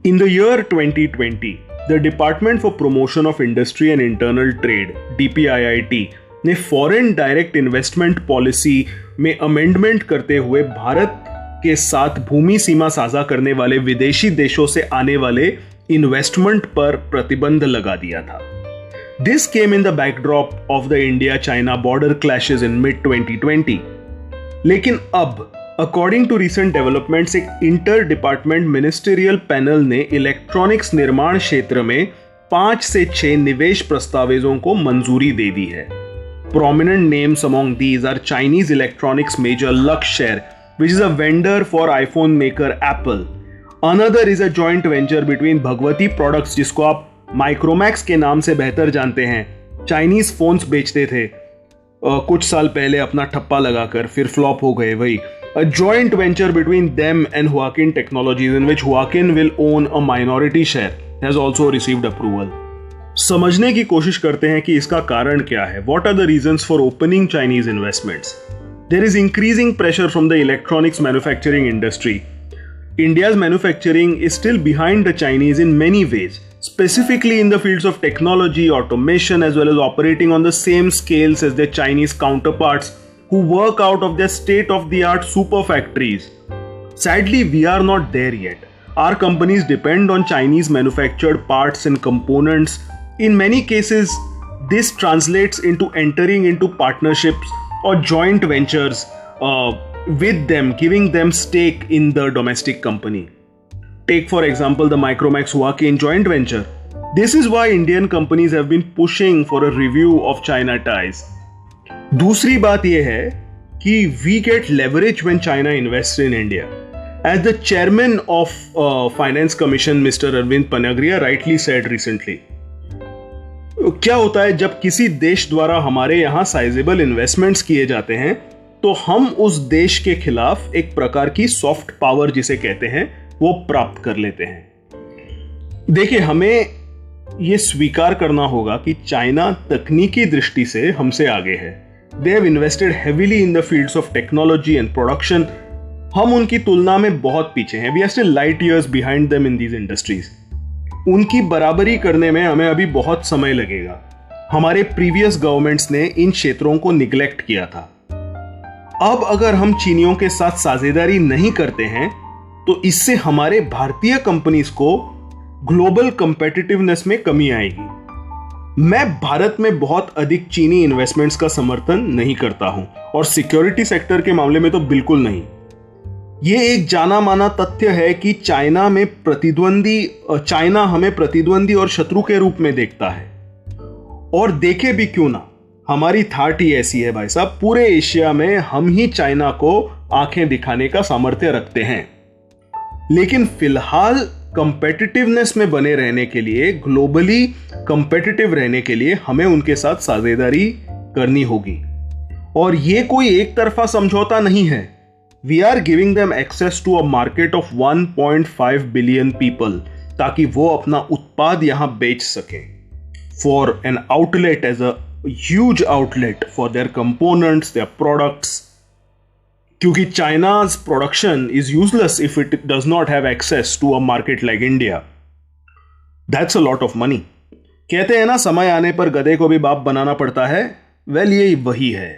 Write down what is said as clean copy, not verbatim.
In the year 2020, the Department for Promotion of Industry and Internal Trade (DPIIT) ने foreign direct investment policy में amendment करते हुए भारत के साथ भूमि सीमा साझा करने वाले विदेशी देशों से आने वाले इन्वेस्टमेंट पर प्रतिबंध लगा दिया था. This came in the backdrop of the India-China border clashes in mid-2020. लेकिन अब अकॉर्डिंग टू रिसेंट डेवलपमेंट्स एक इंटर डिपार्टमेंट मिनिस्टेरियल पैनल ने इलेक्ट्रॉनिक्स निर्माण क्षेत्र में 5 से 6 निवेश प्रस्तावों को मंजूरी दे दी है. Prominent names among these are Chinese electronics major Luxshare, which is a vendor for iPhone maker Apple. Another is a joint venture between Bhagwati Products, जिसको आप माइक्रोमैक्स के नाम से बेहतर जानते हैं. चाइनीज फोन्स बेचते थे कुछ साल पहले अपना ठप्पा लगाकर, फिर फ्लॉप हो गए. वही a joint venture between them and Huaqian Technologies in which Huaqian will own a minority share has also received approval. समझने की कोशिश करते हैं कि इसका कारण क्या है. What are the reasons for opening Chinese investments? There is increasing pressure from the electronics manufacturing industry. India's manufacturing is still behind the Chinese in many ways, specifically in the fields of technology, automation, as well as operating on the same scales as their Chinese counterparts who work out of their state-of-the-art super factories. Sadly, we are not there yet. Our companies depend on Chinese manufactured parts and components. In many cases, this translates into entering into partnerships or joint ventures with them, giving them stake in the domestic company. Take for example the Micromax Huaqian joint venture. This is why Indian companies have been pushing for a review of China ties. दूसरी बात यह है कि we get leverage when China invests in India. As the chairman of Finance Commission, Mr. Arvind Panagria rightly said recently, क्या होता है जब किसी देश द्वारा हमारे यहाँ साइजेबल इन्वेस्टमेंट्स किए जाते हैं तो हम उस देश के खिलाफ एक प्रकार की सॉफ्ट पावर जिसे कहते हैं वो प्राप्त कर लेते हैं. देखिए, हमें यह स्वीकार करना होगा कि चाइना तकनीकी दृष्टि से हमसे आगे है. They have invested heavily in the fields of technology and production. हम उनकी तुलना में बहुत पीछे हैं. We are still light years behind them in these industries. उनकी बराबरी करने में हमें अभी बहुत समय लगेगा. हमारे प्रीवियस गवर्नमेंट्स ने इन क्षेत्रों को निग्लेक्ट किया था. अब अगर हम चीनियों के साथ साझेदारी नहीं करते हैं तो इससे हमारे भारतीय कंपनीज को ग्लोबल कंपेटिटिवनेस में कमी आएगी. मैं भारत में बहुत अधिक चीनी इन्वेस्टमेंट्स का समर्थन नहीं करता हूं और सिक्योरिटी सेक्टर के मामले में तो बिल्कुल नहीं. यह एक जाना माना तथ्य है कि चाइना हमें प्रतिद्वंदी और शत्रु के रूप में देखता है. और देखे भी क्यों ना, हमारी थाट ही ऐसी है भाई साहब. पूरे एशिया में हम ही चाइना को आंखें दिखाने का सामर्थ्य रखते हैं. लेकिन फिलहाल कंपेटिटिवनेस में बने रहने के लिए, ग्लोबली कंपेटिटिव रहने के लिए हमें उनके साथ साझेदारी करनी होगी. और यह कोई एक तरफा समझौता नहीं है. We are giving them access to a market of 1.5 billion people ताकि वो अपना उत्पाद यहां बेच सकें. For an outlet, as a huge outlet for their components, their products. क्योंकि China's production is useless if it does not have access to a market like India. That's a lot of money. कहते हैं ना, समय आने पर गधे को भी बाप बनाना पड़ता है. वेल, ये वही है.